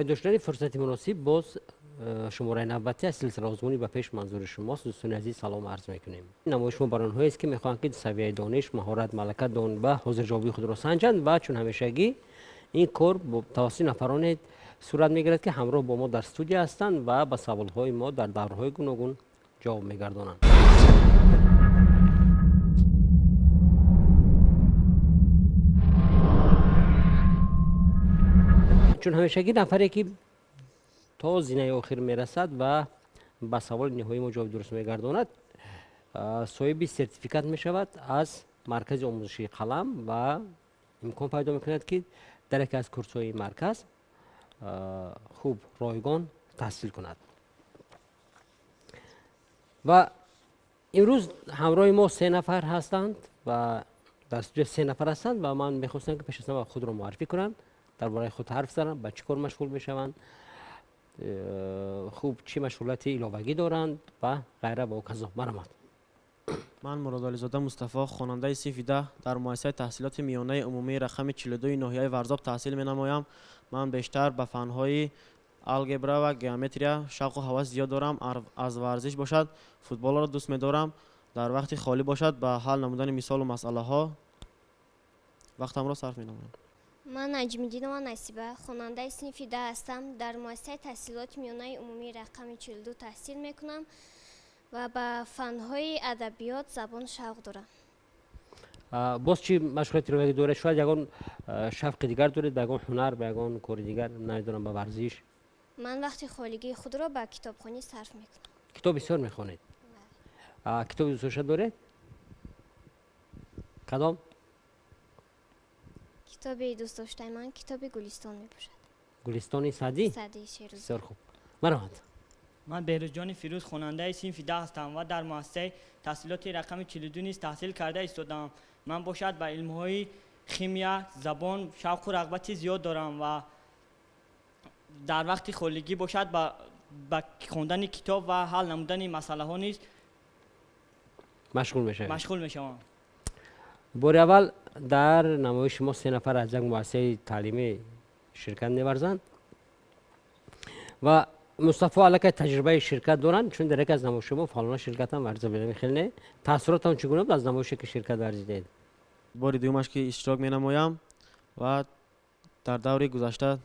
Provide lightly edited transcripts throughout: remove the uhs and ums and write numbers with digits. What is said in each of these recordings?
داشتن فرصت مناسب باز شماره نوبتی از سلسله آزمونی به پیش منظور شماست. دوستان عزیز سلام عرض میکنیم. نمایش ما برای آنهایی است که میخواهند که سویه دانش، مهارت، ملکه دان و حاضر جوابی خود را سنجند و چون همیشگی این کار توسط نفران صورت میگیرد که همراه با ما در استودیو هستند و به سوالهای ما در دورهای گوناگون جواب میگردانند. چون همیشگی نفری که تا زینه آخر میرسد و به سوال نهایی ما جواب درست میگرداند صاحب سرتیفیکات میشود از مرکز آموزشی قلم و امکان پیدا میکند که در یکی از کورس‌های مرکز خوب رایگان تحصیل کند. و امروز همراه ما 3 نفر هستند و در استودیو 3 نفر هستند و من میخواستم که پیش از همه خود را معرفی کنند، درباره خود حرف زنند، به چه کار مشغول میشوند، خوب چی مشغولیت علاوگی دارند و غیره و کذا. مرحمت. من مرادعلی‌زاده مصطفی، خواننده صنف 10 در مؤسسه تحصیلات میانه عمومی رقم 42 ناحیه ورزاب تحصیل می‌نمایم. من بیشتر به فن‌های الگبرا و گئومتریا شوق و هوس زیاد دارم. از ورزش باشد فوتبال را دوست می‌دارم. در وقتی خالی باشد به حل نمودن مثال و مسئله‌ها وقتم را صرف می‌نمایم. من نجمی‌دین نصیبه، خواننده صنف 10 هستم. در مؤسسه تحصیلات میانه عمومی رقم 42 تحصیل میکنم و به فن‌های ادبیات زبان شوق دارم. باز چی مشغولیت رو داره؟ شاید یگان شوق دیگر دارید به یگان هنر، به یگان کار دیگر، نمیدونم به ورزش؟ من وقتی خالیگی خود را به کتابخوانی صرف میکنم. کتاب بسیار میخوانید؟ کتاب دوست داشته دارید؟ کدام؟ کتاب دوست داشته من کتاب گلستان میباشد. گلستان سعدی؟ سعدی شیرازی. بسیار خوب. مرحبت. من بهروزجان فیروز، خواننده صنف 10 هستم و در مؤسسه تحصیلات رقم 42 نیز تحصیل کرده ایستادم. من باشد به علم‌های شیمیا، زبان شوق و رغبت زیاد دارم و در وقت خالگی باشد به خواندن کتاب و حل نمودن مسئله ها نیز مشغول میشوم. بار اول در نمایش ما 3 نفر از یک مؤسسه تعلیمی شرکت می‌ورزند و مصطفی علاقه تجربه شرکت دارند، چون در یک از نمایش ما فعالان شرکت هم ورزیده بودن. خیلی تاثیراتتون چگونه بود از نمایشی که شرکت ورزیدید؟ بار دومش که اشتراک می‌نمایم و در دوره گذشته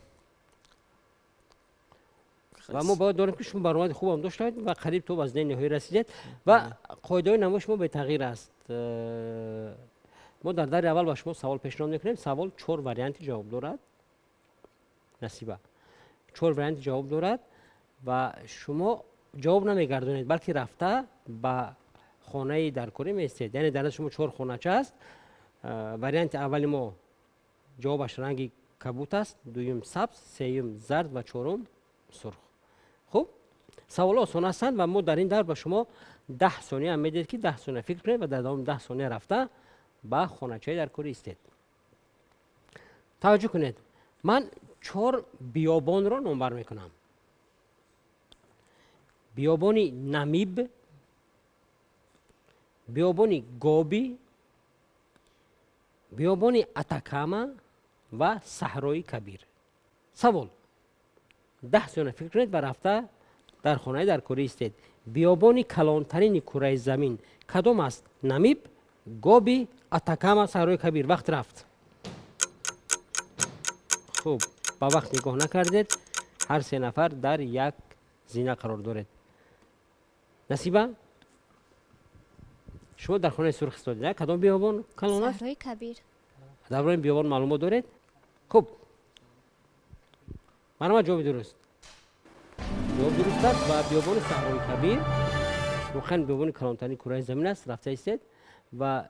و ما باید داریم که شما برنامه خوب هم داشتید و قریب تو از نهایی رسیدید و قاعده نمایش ما به تغییر است. ما در دور اول با شما سوال پیشنهاد می‌کنیم. سوال 4 واریانت جواب دارد. نصیبه 4 واریانت جواب دارد و شما جواب نمیگردونید بلکه رفته به خانه درکاری میستید. یعنی در شما 4 خانه است. واریانت اولی ما جوابش رنگی کبوت است، دوم سبز، سوم زرد و چهارم سرخ. خب سوال آسان هستند و ما در این دور به شما 10 ثانیه هم میدید که 10 ثانیه فکر کنید و در دوام 10 ثانیه رفته به خانه‌چه درکاری استید. توجه کنید، من 4 بیابان را نمبر میکنم. بیابانی نمیب، بیابانی گابی، بیابانی اتاکاما و صحرای کبیر. سوال 10 ثانیه فکر کنید و رفته در خانه درکاری استید. بیابانی کلانترین کره زمین کدام است؟ نمیب، گابی، اتاکاما، صحرای کبیر. وقت رفت. خوب با وقت نگاه نکردید. هر 3 نفر در یک زینه قرار دارید. نصیبه شما در خانه سرخ استادید. کدام بیابان کلان است؟ صحرای کبیر. درباره بیابان معلومات دارید؟ خب من جواب درست. جواب درست است و بیابان صحرای کبیر واقعا بیابان کلانترین کره زمین است. رفته استید و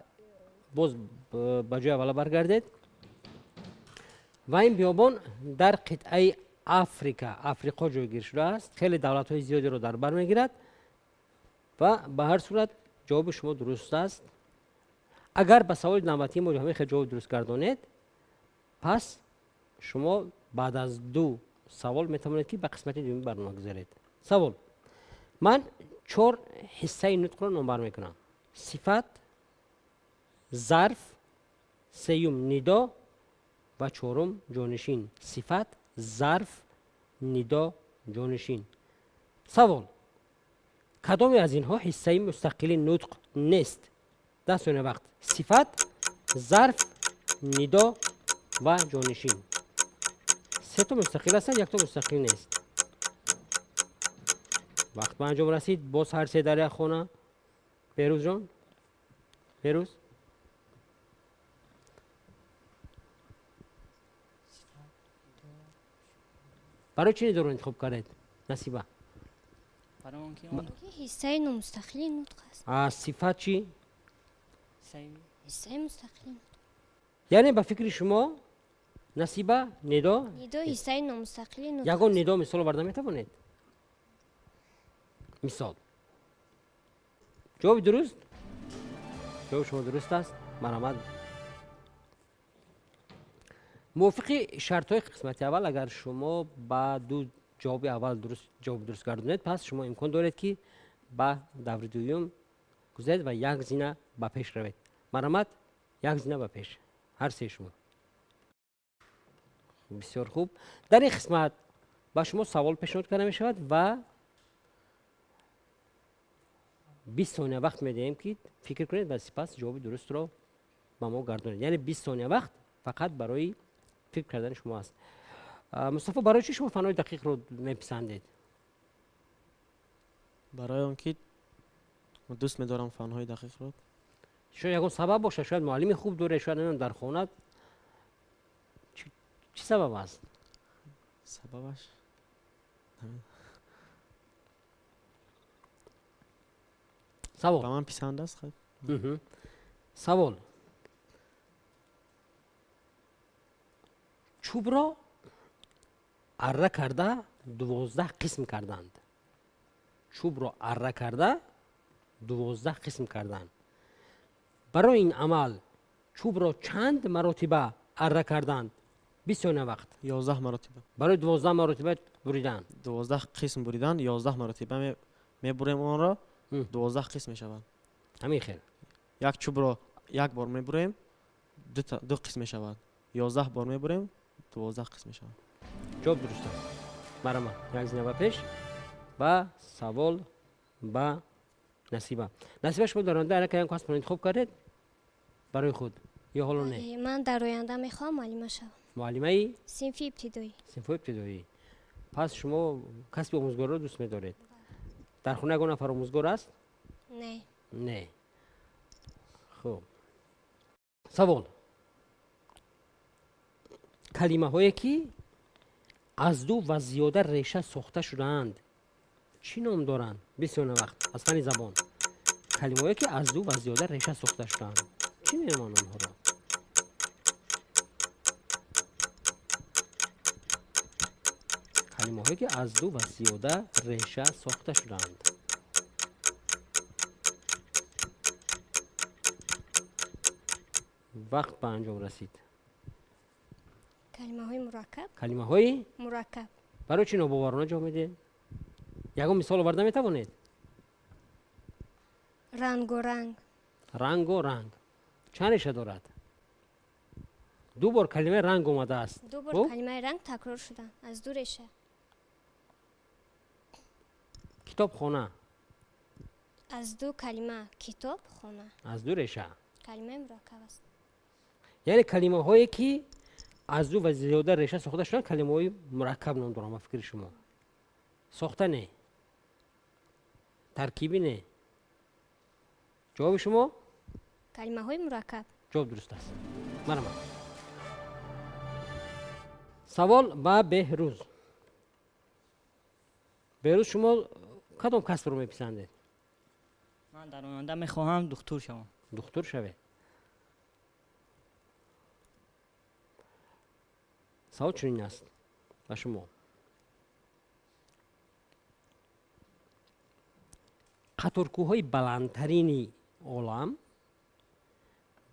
باز به جای اول برگردید و این بیابان در قطعه افریقا جایگیر شده است. خیلی دولت‌های زیادی رو در بر میگیرد و به هر صورت جواب شما درست است. اگر به سوال نوبتی ما همه جواب درست گردانید پس شما بعد از 2 سوال میتوانید که به قسمت دوم برنامه گذارید. سوال من 4 حصه نطق را نمبر میکنم. صفت، ظرف، سوم ندا و چهارم جانشین. صفت، ظرف، نداء، جانشین. سوال: کدام از اینها حصه مستقل نطق نیست؟ 10 ثانیه وقت. صفت، ظرف، ندا و جانشین. 3 تا مستقل هستند، 1 تا مستقل نیست. وقت به انجام رسید. باز هر سه در یک خانه. بهروز جان، بهروز برای چی ندا رو انتخاب کردید؟ نصیبه برای اون که اون حصه نامستقل نطق است. صفت چی؟ صحیح. حصه مستقل یعنی به فکر شما نصیبه ندا ندا حصه نامستقل نطق یگان ندا مثال برده میتوانید؟ مثال. جواب درست؟ جواب شما درست است. مرحمت. موافق شرط های قسمت اول اگر شما با دو جواب اول جواب درست گردونید، پس شما امکان دارید که به دور دوم گذارید و یک زینه به پیش روید. مرحمت. یک زینه به پیش هر سه شما. بسیار خوب. در این قسمت با شما سوال پیشنهاد کرده می شود و 20 ثانیه وقت می دهیم که فکر کنید و سپس جواب درست را به ما گردونید. یعنی 20 ثانیه وقت فقط برای فکر کردن شما است. مصطفی، برای چی شما فنای دقیق رو میپسندید؟ برای آنکه دوست می‌دارم فن‌های دقیق رو. شاید یکون سبب باشه، شاید معلم خوب داره، شاید نمیدونم در خانه. چی سبب است؟ سببش سوال. به من پسند است. خب سوال: چوب را اره کرده 12 قسم کردند. چوب را اره کرده 12 قسم کردند. برای این عمل چوب را چند مرتبه اره کردند؟ 20 ثانیه وقت. 11 مرتبه. برای 12 مرتبه بریدن. 12 قسم بریدن 11 مرتبه میبریم آن را. 12 قسم میشود. همین خیر. یک چوب را یک بار میبریم دو قسم میشود. 11 بار میبریم 12 قسم میشود. جواب درست است. مرحبا. یک زینه به پیش و سوال به نصیبه. نصیبه، شما در آینده یک کسب رو انتخاب کردید برای خود یا حالا نه؟ من در آینده میخوام معلم شوم. معلمه صنف ابتدایی. صنف ابتدایی. پس شما کسب آموزگار رو دوست می‌دارید؟ در خونه یگان نفر آموزگار است؟ نه. نه. خب. سوال: کلمه هایی که از دو و زیاده ریشه ساخته شدند چی نام دارند؟ 20 ثانیه وقت. از فن زبان. کلمه هایی که از دو و زیاده ریشه ساخته شدند چی می‌نامند آنها را؟ کلمه هایی که از دو و زیاده ریشه ساخته شدند. وقت به انجام رسید. کلمه های مرکب. کلمه های مرکب. برای چی ناباورانه جا میده؟ یکم مثال آورده میتوانید؟ رنگ و رنگ. رنگ و رنگ چند ریشه دارد؟ 2 بار کلمه رنگ اومده است. 2 بار خب؟ کلمه رنگ تکرار شدن از 2 ریشه. کتاب خانه از 2 کلمه کتاب خانه. از 2 ریشه. کلمه مرکب است. یعنی کلمه هایی که از 2 و زیاده ریشه ساخته شدن کلمه های مرکب نام دارم. فکر شما ساخته نه، ترکیبی نه. جواب شما کلمه های مرکب. جواب درست است. مرحبا. سوال به بهروز. بهروز، شما کدام کسب رو میپسندید؟ من در آینده میخواهم دکتر شوم. دکتر شوید. سوال چنین است و شما: قطارکوهای بلندترین عالم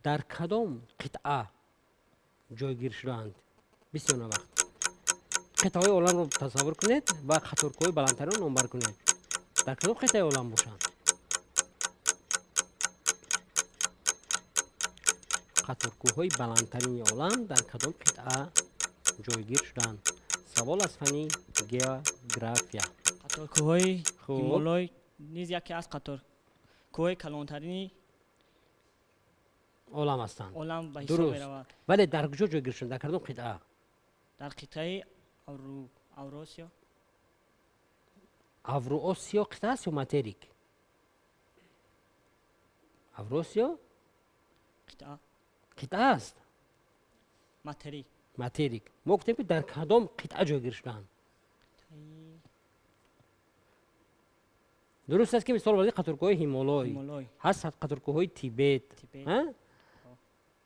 در کدام قطعه جایگیر شدند؟ 20 ثانیه وقت. قطعه های عالم رو تصور کنید و قطارکوهای بلندترین رو نامبر کنید. در کدام قطعه عالم باشند؟ قطارکوهای بلندترین عالم در کدام قطعه جایگیر شدند؟ سوال از فنی گئوگرافیا. قطارکوهای خوب. هیمالای نیز یکی از قطارکوهای کلانترین عالم هستند. عالم به حساب درست. می‌رود. ولی در کجا جایگیر شدند؟ در کدام قطعه؟ در قطعه اوراسیا اوراسیا قطعه است یا ماتریک؟ اوراسیا قطعه است. ماتری ماتریک. ما گفتیم که در کدام قطعه جایگیر شدند. درست است که مثال وارد قطارکوهای هیمالای هیمالای هست، قطارکوهای تیبت. تیبت. ها؟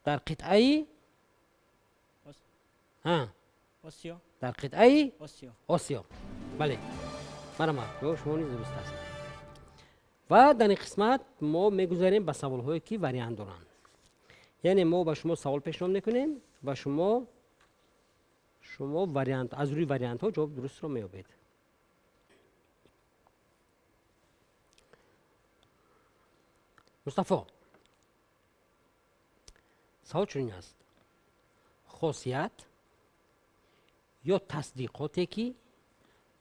در قطعه ها آسیا در قطعه آسیا آسیا. بله مرحبا، جواب شما نیز درست است. و در این قسمت ما میگذاریم به سوال هایی که وریانت دارند. یعنی ما به شما سوال پیشنهاد میکنیم و شما وریانت از روی وریانت ها جواب درست رو میابید. مصطفی سوال چنین است: خاصیت یا تصدیقاتی که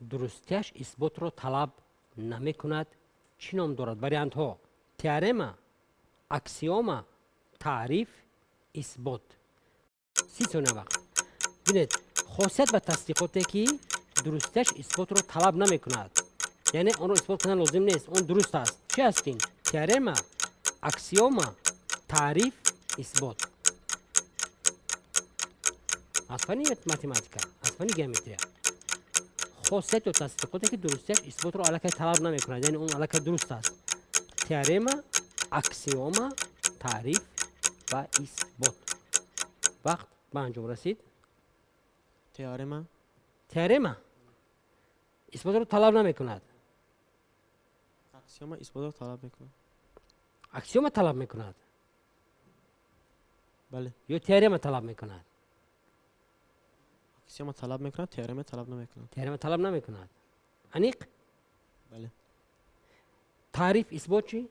درستیش اثبات را طلب نمی کند چی نام دارد؟ وریانت ها: تئورم، اکسیوم، تعریف، اثبات. 30 ثانیه وقت. ببینید خاصیت و تصدیقاتی که درستیش اثبات را طلب نمی کند، یعنی آن را اثبات کردن لازم نیست، اون درست است. چی هستین؟ تئورم، اکسیوم، تعریف، اثبات. از فنی متماتیکا، از فنی گئومتریا. خاصیت و تصدیقاتی که درستیش اثبات را علاقه طلب نمی کند، یعنی اون علاقه درست است. تئورم، اکسیوم، تعریف و اثبات. وقت به انجام رسید. تئورم تئورم اثبات را طلب نمی کند. اکسیوم اثبات را طلب میکنه. اکسیوم طلب می کند بله. یا تئورم طلب می کند؟ اکسیوم طلب میکنه، تئورم طلب نمیکنه. تئورم طلب نمی کند. انیق بله. تعریف اثبات چی؟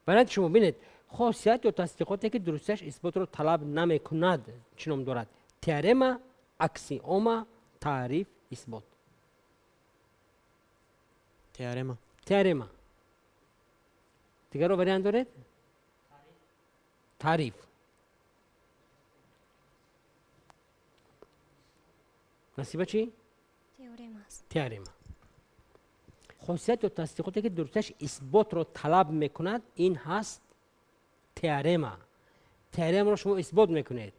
برای شما ببینید خاصیت یا تصدیقاتی که درستیش اثبات رو طلب نمی کند چی نام دارد؟ تئورم، اکسیوم، تعریف، اثبات. تئورم تئورم. دیگر رو وریانت دارید؟ تعریف. نصیبه چی؟ تئورم است. تئورم. خاصیت یا تصدیقاتی که درستش اثبات رو طلب میکند این هست تئورم. تئورم رو شما اثبات میکنید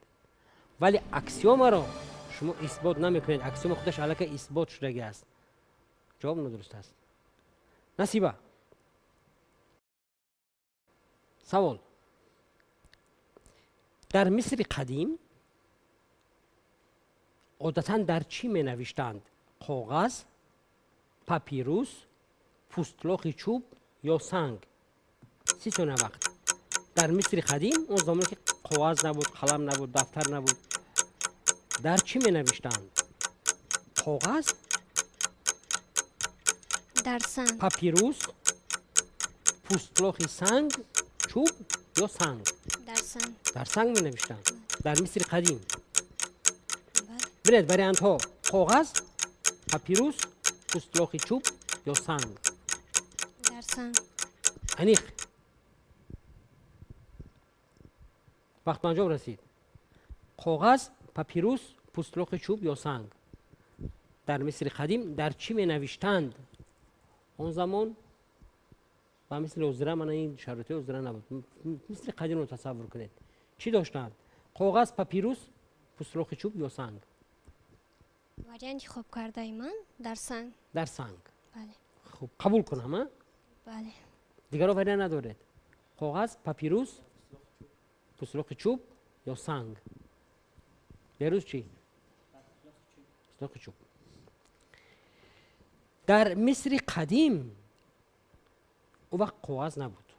ولی اکسیوم رو شما اثبات نمیکنید. اکسیوم خودش علاقه اثبات شده است. جواب ندرست است. نصیبه سوال: در مصر قدیم عادتاً در چی می نوشتند؟ کاغذ، پاپیروس، پوستلاخ چوب یا سنگ؟ 30 ثانیه وقت. در مصر قدیم اون زمانی که کاغذ نبود، قلم نبود، دفتر نبود، در چی می نوشتند؟ کاغذ، در سنگ. پاپیروس، پوستلاخ سنگ، چوب یا سنگ؟ در سنگ. در سنگ می نوشتند در مصر قدیم. بله. ببینید وریانت ها: کاغذ، پاپیروس، پوستلاخ چوب یا سنگ. در سنگ. انیق وقت انجام رسید. کاغذ، پاپیروس، پوستلاخ چوب یا سنگ. در مصر قدیم در چی می نوشتند؟ اون زمان و مثل عذره من این شرایط عذره نبود. مثل قدیم رو تصور کنید. چی داشتند؟ کاغذ، پاپیروس، پوستلاخ چوب یا سنگ؟ وری انتخاب کرده من در سنگ. در سنگ. بله. خب قبول کنم ها؟ بله. دیگر رو وری ندارید. کاغذ، پاپیروس، پوستلاخ چوب یا سنگ؟ بیروز چی؟ پوستلاخ چوب. در مصر قدیم او وقت کاغذ نبود.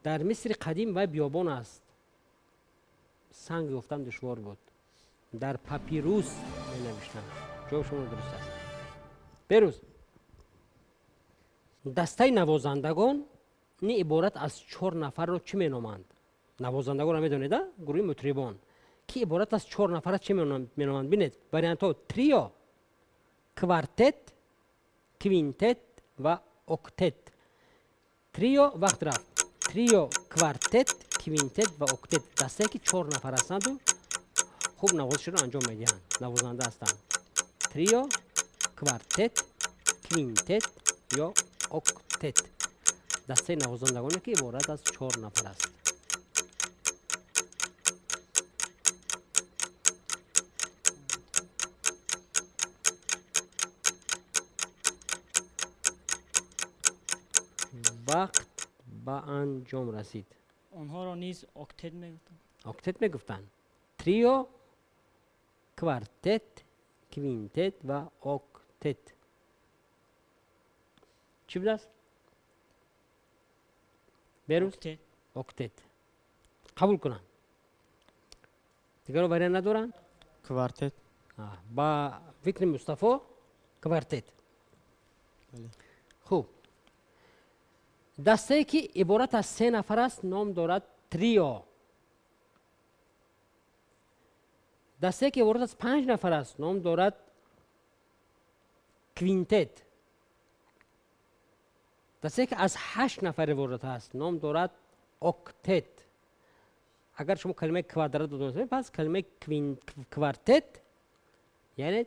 در مصر قدیم و بیابان است. سنگ گفتن دشوار بود. در پاپیروس می نوشتن. جواب شما درست است. بیروز دسته نوازندگان نی عبارت از 4 نفر رو چی مینامند؟ نوازندگان رو میدونید گروه مطربان که عبارت از 4 نفر چی مینامند؟ ببینید واریانت ها تریو، کوارتت، کوینتت و اکتت. تریو وقت رفت، تریو، کوارتت، کوینتت و اکتت دسته که 4 نفر هستند و خوب نوازش رو انجام میدهند، نوازنده هستند. تریو، کوارتت، کوینتت یا اکتت دسته نوازندگانی که عبارت از 4 نفر است. وقت به انجام رسید. آنها را نیز اکتت میگفتند. اکتت میگفتن. تریو، کوارتت، کوینتت و اکتت. چی بود است؟ بیروز؟ اکتت. اکتت. قبول کنن. دیگر رو برای ندارن؟ کوارتت. با فکر مصطفی کوارتت. بله. خوب. دسته که عبارت از 3 نفر است نام دارد تریو. دسته که عبارت از 5 نفر است نام دارد کوینتت. دسته که از 8 نفر عبارت است نام دارد اکتت. اگر شما کلمه کوادرات بدونید پس کلمه کوارتت یعنی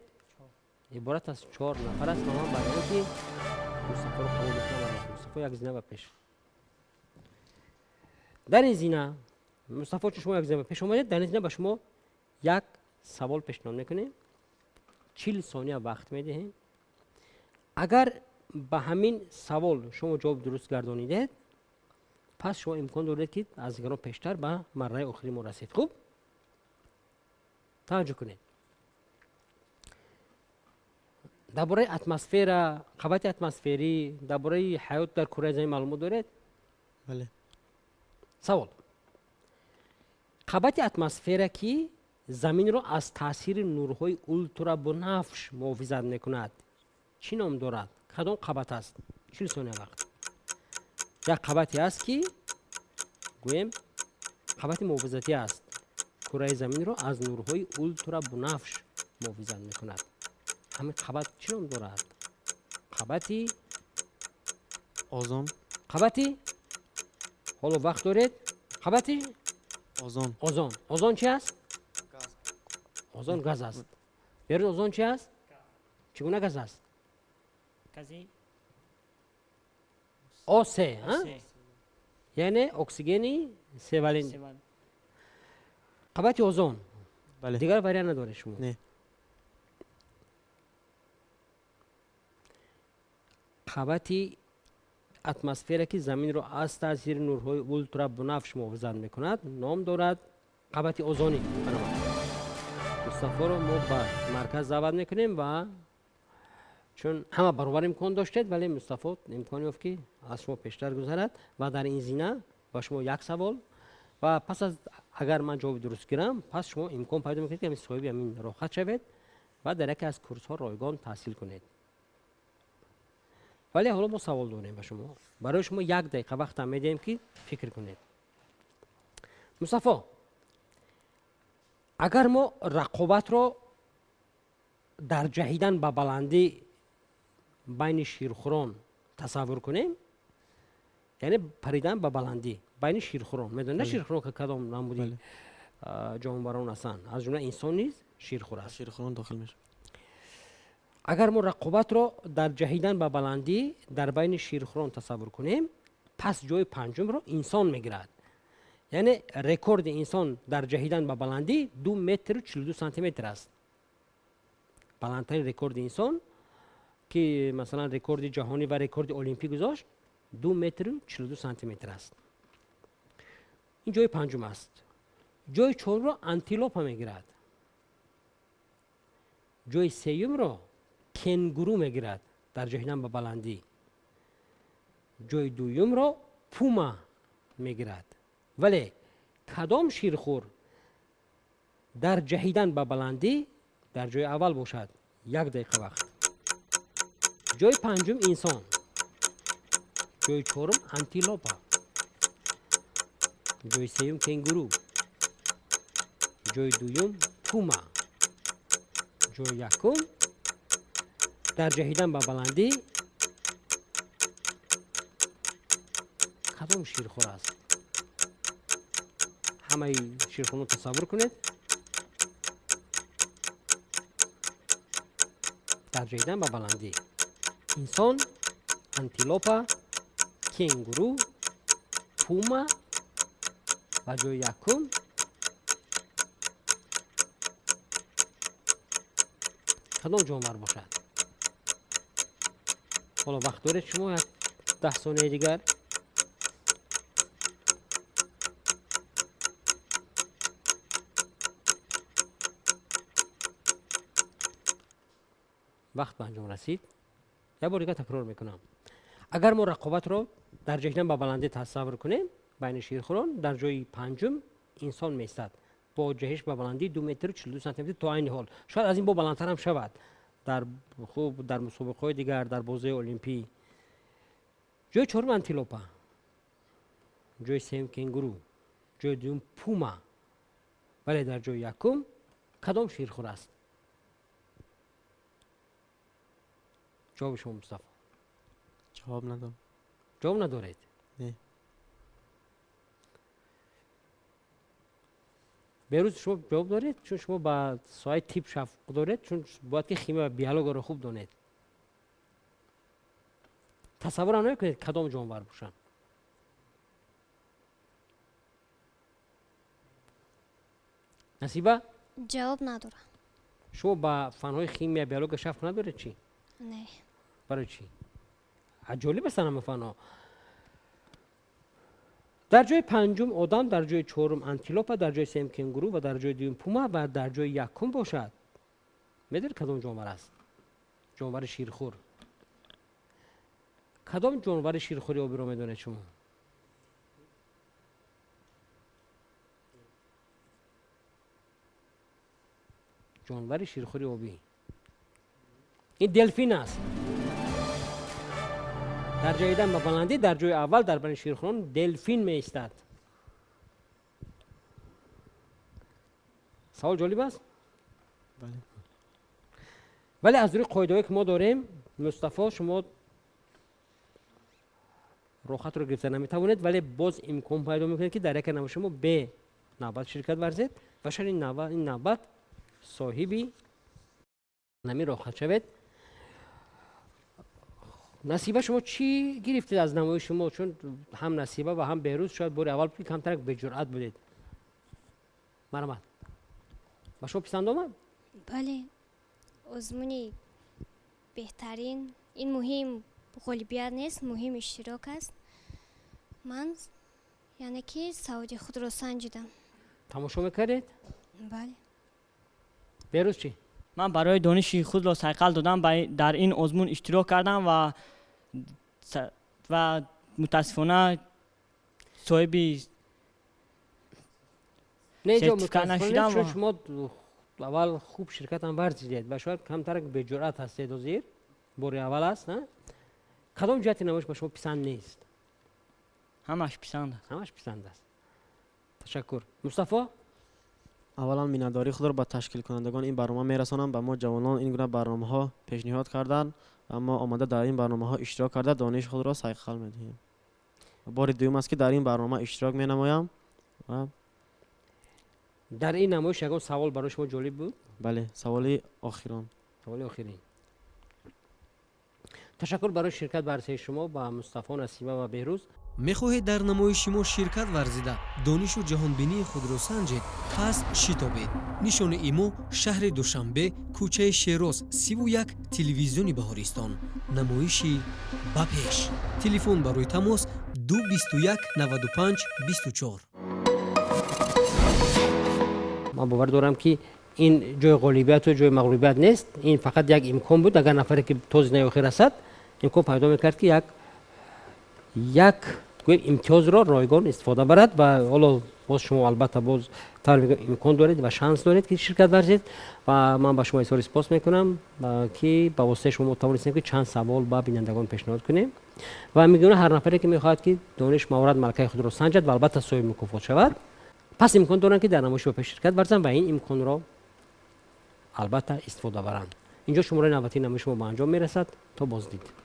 عبارت از 4 نفر است. ما برای اینکه مصطفی رو قبول کنم، مصطفی یک زینه پیش. در این زینه مصطفی چون شما یک زینه پیش اومدید، در این زینه به شما یک سوال پیشنهاد میکنیم. 40 ثانیه وقت میدهیم. اگر به همین سوال شما جواب درست گردانیدید پس شما امکان دارید که از دیگران پیشتر به مرحله آخری ما رسید. خوب توجه کنید. درباره اتمسفر، قوت اتمسفری، درباره حیات در کره زمین معلومات دارید؟ بله. سوال: قوت اتمسفر که زمین را از تاثیر نورهای اولترا بنفش محافظت میکند چی نام دارد؟ کدام قوت است؟ 40 ثانیه وقت. یک قوتی است که گویم قوت محافظتی است، کره زمین را از نورهای اولترا بنفش محافظت میکند. همین قوت چی نام دارد؟ قوتی اوزون. قوتی حالا وقت دارید. قوتی اوزون. اوزون. اوزون چی است؟ اوزون گاز است. بیرون اوزون چی است؟ چگونه گاز است؟ کسی O3 ها؟ یعنی اکسیژنی 3 ولنت. قوت اوزون. بله. دیگر وریانت نداره شما؟ نه. قوت اتمسفر که زمین را از تاثیر نورهای اولترا بنفش محافظت میکند نام دارد قوت اوزونی. مصطفی رو ما به مرکز دعوت میکنیم و چون همه برابر امکان داشتید ولی مصطفی امکانی یافت که از شما پیشتر گذرد و در این زینه با شما یک سوال و پس از اگر من جواب درست گیرم پس شما امکان پیدا میکنید که صاحب همین راحت شوید و در یکی از کورس ها رایگان تحصیل کنید. ولی حالا ما سوال داریم به شما. برای شما 1 دقیقه وقت میدیم که فکر کنید. مصطفی، اگر ما رقابت رو در جهیدن به بلندی بین شیرخوران تصور کنیم، یعنی پریدن به بلندی بین شیرخوران، میدونید شیرخوران که کدام نمودی جانوران هستند، از جمله انسان نیز شیرخور است. شیرخوران داخل میشه. اگر ما رقابت رو در جهیدن به بلندی در بین شیرخوران تصور کنیم پس جای پنجم رو انسان میگیرد. یعنی رکورد انسان در جهیدن به بلندی 2 متر و 42 سانتی متر است. بلندترین رکورد انسان که مثلا رکورد جهانی و رکورد المپیک گذاشت 2 متر و 42 سانتی متر است. این جای پنجم است. جای چهارم رو انتیلوپ میگیرد. جای سوم رو کنگورو میگیرد در جهیدن به بلندی. جای دوم رو پوما میگیرد. ولی کدام شیرخور در جهیدن به بلندی در جای اول باشد؟ 1 دقیقه وقت. جای پنجم انسان، جای چهارم انتیلوپ. جای سوم کنگورو، جای دوم پوما، جای یکم در جهیدن به بلندی کدام شیرخوار است؟ همه شیرخوار رو تصور کنید. در جهیدن به بلندی انسان، انتیلوپا، کنگورو، پوما و جای یکم کدام جانور باشد؟ حالا وقت دارید شما یک 10 ثانیه دیگر. وقت به انجام رسید. یک بار دیگه تکرار میکنم. اگر ما رقابت رو در جهیدن با بلندی تصور کنیم بین شیرخواران، در جای پنجم انسان میستد با جهش به بلندی 2 متر و 42 سانتی متر تا این حال، شاید از این با بلندتر هم شود در مسابقات دیگر، در بازی المپی. جای چهارم انتیلوپا، جای سوم کنگورو، جای دوم پوما، ولی در جای یکم کدام شیرخوار است؟ جواب شما مصطفی. جواب ندارم. جواب ندارید؟ نه. بهروز شما جواب دارید؟ چون شما با سایت تیپ شفق دارید، چون باید که خیمه و بیولوژی رو خوب دانید. تصور هم نکنید کدام جانور باشن. نصیبه؟ جواب ندارم. شما با فنهای خیمیا بیولوژی شفق ندارید چی؟ نه. برای چی؟ جالب است همه فنا. در جای پنجم آدم، در جای چهارم انتیلوپا، در جای سوم کنگورو و در جای دوم پوما و در جای یکم باشد. میدونید کدام جانور است؟ جانور شیرخوار. کدام جانور شیرخواری آبی رو میدونید شما؟ جانور شیرخواری آبی این دلفین است. در جهیدن به بلندی در جای اول در بین شیرخواران دلفین می ایستد. سوال جالب است؟ بله. ولی از روی قاعده‌ای که ما داریم مصطفی شما روخت رو گرفته نمیتوانید، ولی باز امکان پیدا میکنید که در یک نوبت شما به نوبت شرکت ورزید و شاید این نوبت صاحبی نمی روخت شوید. نصیبه شما چی گرفتید از نمایش شما؟ چون هم نصیبه و هم بهروز شاید بار اول کمتر به جرأت بودید. مرحمت. و شما پسند آمد؟ بله. آزمونی بهترین، این مهم غالبیت نیست، مهم اشتراک است. من یعنی که سواد خود را سنجیدم. تماشا میکردید؟ بله. بهروز چی؟ من برای دانش خود را سیقل دادم، در این آزمون اشتراک کردم و متاسفانه صاحبی نه اینجا سرتیفیکت متاسفانه نشدم چون و- شما اول خوب شرکت هم ورزیدید و شاید کمتر به جرأت هستید و زیر بار اول است. نه کدام جهت نمایش به شما پسند نیست؟ همش پسند است. همش پسند است. تشکر. مصطفی؟ اولا مینداری خود را به تشکیل کنندگان این برنامه میرسانم. به ما جوانان این گونه برنامه ها پیشنهاد کردن، اما آمده در این برنامه ها اشتراک کرده دانش خود را سیقل میدهیم. بار دوم است که در این برنامه اشتراک می نمایم و در این نمایش یکم سوال برای شما جالب بود؟ بله، سوال آخران. سوال آخرین. تشکر برای شرکت بررسی شما با مصطفی، نصیبه و بهروز. мехоҳед дар намоиши мо ширкат варзида донишу ҷаҳонбинии худро санҷед, пас шитобед. нишони имо шаҳри душанбе, кӯчаи шероз 31, телевизиони баҳористон. намоиши ба пеш. телефон барои тамос 221 95 24. من باور دارم که این جای غالبیت و جای مغلوبیت نیست. این فقط یک امکان بود. اگر نفری که توز نیاخی رسد امکان پیدا میکرد که یک امتیاز را رایگان استفاده برد و حالا باز شما البته باز امکان دارید و شانس دارید که شرکت ورزید و من با شما اظهار سپاس میکنم که با واسطه شما توانستیم که چند سوال با بینندگان پیشنهاد کنیم و میدونه هر نفری که میخواد که دانش مهارت ملکه خود را سنجد و البته صاحب مکافات شود پس امکان دارن که در نمایش با شرکت ورزن و این امکان را البته استفاده برند. اینجا شماره نوبتی نمایش ما به انجام میرسد. تا بازدید.